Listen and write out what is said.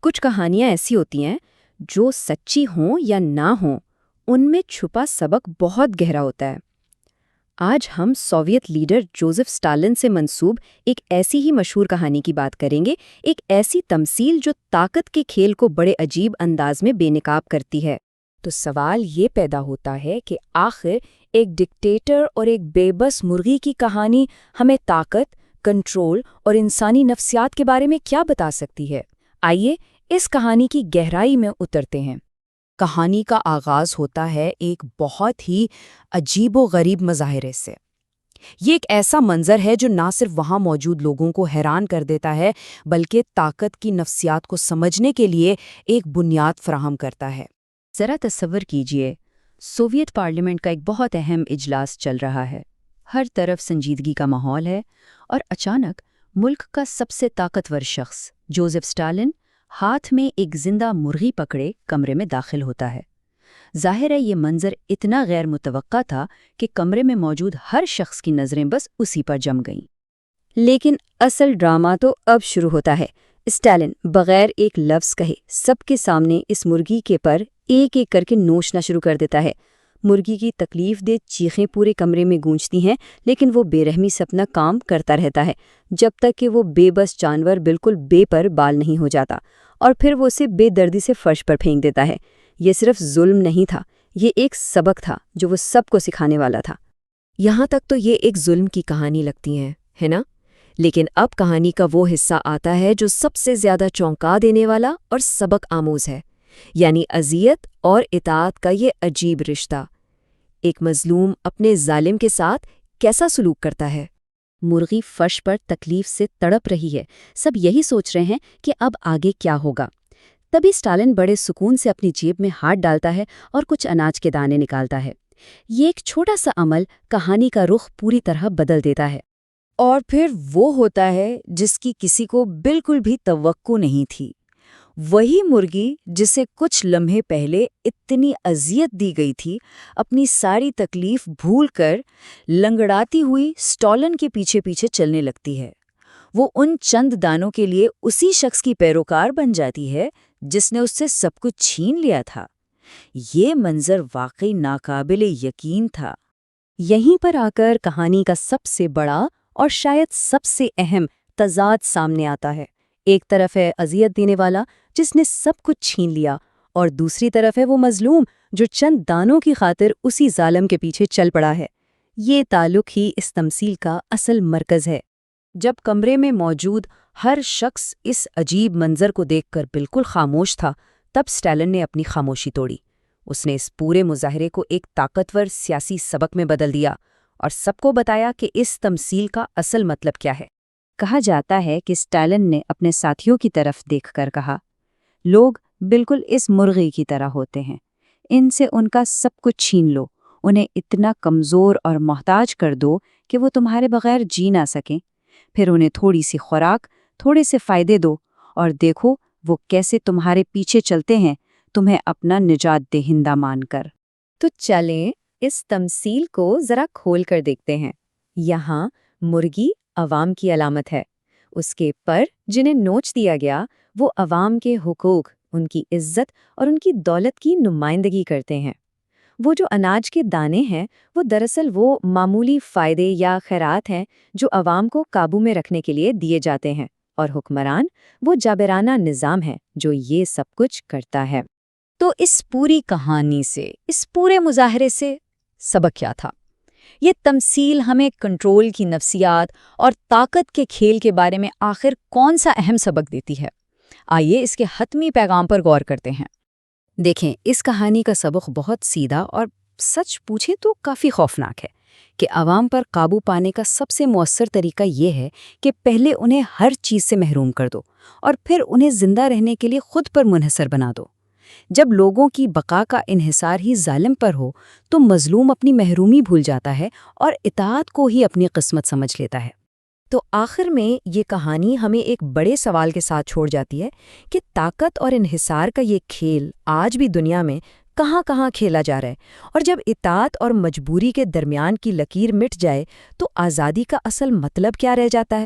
کچھ کہانیاں ایسی ہوتی ہیں جو سچی ہوں یا نہ ہوں، ان میں چھپا سبق بہت گہرا ہوتا ہے۔ آج ہم سوویت لیڈر جوزف اسٹالن سے منسوب ایک ایسی ہی مشہور کہانی کی بات کریں گے، ایک ایسی تمثیل جو طاقت کے کھیل کو بڑے عجیب انداز میں بے نقاب کرتی ہے۔ تو سوال یہ پیدا ہوتا ہے کہ آخر ایک ڈکٹیٹر اور ایک بے بس مرغی کی کہانی ہمیں طاقت، کنٹرول اور انسانی نفسیات کے بارے میں کیا بتا سکتی ہے؟ آئیے اس کہانی کی گہرائی میں اترتے ہیں۔ کہانی کا آغاز ہوتا ہے ایک بہت ہی عجیب و غریب مظاہرے سے۔ یہ ایک ایسا منظر ہے جو نہ صرف وہاں موجود لوگوں کو حیران کر دیتا ہے بلکہ طاقت کی نفسیات کو سمجھنے کے لیے ایک بنیاد فراہم کرتا ہے۔ ذرا تصور کیجئے، سوویت پارلیمنٹ کا ایک بہت اہم اجلاس چل رہا ہے، ہر طرف سنجیدگی کا ماحول ہے، اور اچانک ملک کا سب سے طاقتور شخص جوزف اسٹالن ہاتھ میں ایک زندہ مرغی پکڑے کمرے میں داخل ہوتا ہے۔ ظاہر ہے یہ منظر اتنا غیر متوقع تھا کہ کمرے میں موجود ہر شخص کی نظریں بس اسی پر جم گئیں۔ لیکن اصل ڈرامہ تو اب شروع ہوتا ہے۔ اسٹالن بغیر ایک لفظ کہے سب کے سامنے اس مرغی کے پر ایک ایک کر کے نوچنا شروع کر دیتا ہے۔ مرغی کی تکلیف دہ چیخیں پورے کمرے میں گونجتی ہیں، لیکن وہ بے رحمی سے اپنا کام کرتا رہتا ہے جب تک کہ وہ بے بس جانور بالکل بے پر بال نہیں ہو جاتا، اور پھر وہ اسے بے دردی سے فرش پر پھینک دیتا ہے۔ یہ صرف ظلم نہیں تھا، یہ ایک سبق تھا جو وہ سب کو سکھانے والا تھا۔ یہاں تک تو یہ ایک ظلم کی کہانی لگتی ہے نا؟ لیکن اب کہانی کا وہ حصہ آتا ہے جو سب سے زیادہ چونکا دینے والا اور سبق آموز ہے، یعنی اذیت اور اطاعت کا یہ عجیب رشتہ۔ ایک مظلوم اپنے ظالم کے ساتھ کیسا سلوک کرتا ہے؟ مرغی فرش پر تکلیف سے تڑپ رہی ہے، سب یہی سوچ رہے ہیں کہ اب آگے کیا ہوگا۔ تبھی اسٹالن بڑے سکون سے اپنی جیب میں ہاتھ ڈالتا ہے اور کچھ اناج کے دانے نکالتا ہے۔ یہ ایک چھوٹا سا عمل کہانی کا رخ پوری طرح بدل دیتا ہے۔ اور پھر وہ ہوتا ہے جس کی کسی کو بالکل بھی توقع نہیں تھی۔ وہی مرغی جسے کچھ لمحے پہلے اتنی اذیت دی گئی تھی، اپنی ساری تکلیف بھول کر لنگڑاتی ہوئی اسٹالن کے پیچھے پیچھے چلنے لگتی ہے۔ وہ ان چند دانوں کے لیے اسی شخص کی پیروکار بن جاتی ہے جس نے اس سے سب کچھ چھین لیا تھا۔ یہ منظر واقعی ناقابل یقین تھا۔ یہیں پر آ کر کہانی کا سب سے بڑا اور شاید سب سے اہم تضاد سامنے آتا ہے۔ ایک طرف ہے اذیت دینے والا جس نے سب کچھ چھین لیا، اور دوسری طرف ہے وہ مظلوم جو چند دانوں کی خاطر اسی ظالم کے پیچھے چل پڑا ہے۔ یہ تعلق ہی اس تمثیل کا اصل مرکز ہے۔ جب کمرے میں موجود ہر شخص اس عجیب منظر کو دیکھ کر بالکل خاموش تھا، تب اسٹالن نے اپنی خاموشی توڑی۔ اس نے اس پورے مظاہرے کو ایک طاقتور سیاسی سبق میں بدل دیا اور سب کو بتایا کہ اس تمثیل کا اصل مطلب کیا ہے۔ کہا جاتا ہے کہ اسٹالن نے اپنے ساتھیوں کی طرف دیکھ کر کہا، لوگ بالکل اس مرغی کی طرح ہوتے ہیں، ان سے ان کا سب کچھ چھین لو، انہیں اتنا کمزور اور محتاج کر دو کہ وہ تمہارے بغیر جی نہ سکیں، پھر انہیں تھوڑی سی خوراک، تھوڑے سے فائدے دو، اور دیکھو وہ کیسے تمہارے پیچھے چلتے ہیں، تمہیں اپنا نجات دہندہ مان کر۔ تو چلیں اس تمثیل کو ذرا کھول کر دیکھتے ہیں۔ یہاں مرغی عوام کی علامت ہے، اس کے پر جنہیں نوچ دیا گیا وہ عوام کے حقوق، ان کی عزت اور ان کی دولت کی نمائندگی کرتے ہیں۔ وہ جو اناج کے دانے ہیں وہ دراصل وہ معمولی فائدے یا خیرات ہیں جو عوام کو قابو میں رکھنے کے لیے دیے جاتے ہیں، اور حکمران وہ جابرانہ نظام ہے جو یہ سب کچھ کرتا ہے۔ تو اس پوری کہانی سے، اس پورے مظاہرے سے سبق کیا تھا؟ یہ تمثیل ہمیں کنٹرول کی نفسیات اور طاقت کے کھیل کے بارے میں آخر کون سا اہم سبق دیتی ہے؟ آئیے اس کے حتمی پیغام پر غور کرتے ہیں۔ دیکھیں، اس کہانی کا سبق بہت سیدھا اور سچ پوچھے تو کافی خوفناک ہے کہ عوام پر قابو پانے کا سب سے مؤثر طریقہ یہ ہے کہ پہلے انہیں ہر چیز سے محروم کر دو اور پھر انہیں زندہ رہنے کے لیے خود پر منحصر بنا دو۔ جب لوگوں کی بقا کا انحصار ہی ظالم پر ہو تو مظلوم اپنی محرومی بھول جاتا ہے اور اطاعت کو ہی اپنی قسمت سمجھ لیتا ہے۔ تو آخر میں یہ کہانی ہمیں ایک بڑے سوال کے ساتھ چھوڑ جاتی ہے کہ طاقت اور انحصار کا یہ کھیل آج بھی دنیا میں کہاں کہاں کھیلا جا رہا ہے، اور جب اطاعت اور مجبوری کے درمیان کی لکیر مٹ جائے تو آزادی کا اصل مطلب کیا رہ جاتا ہے؟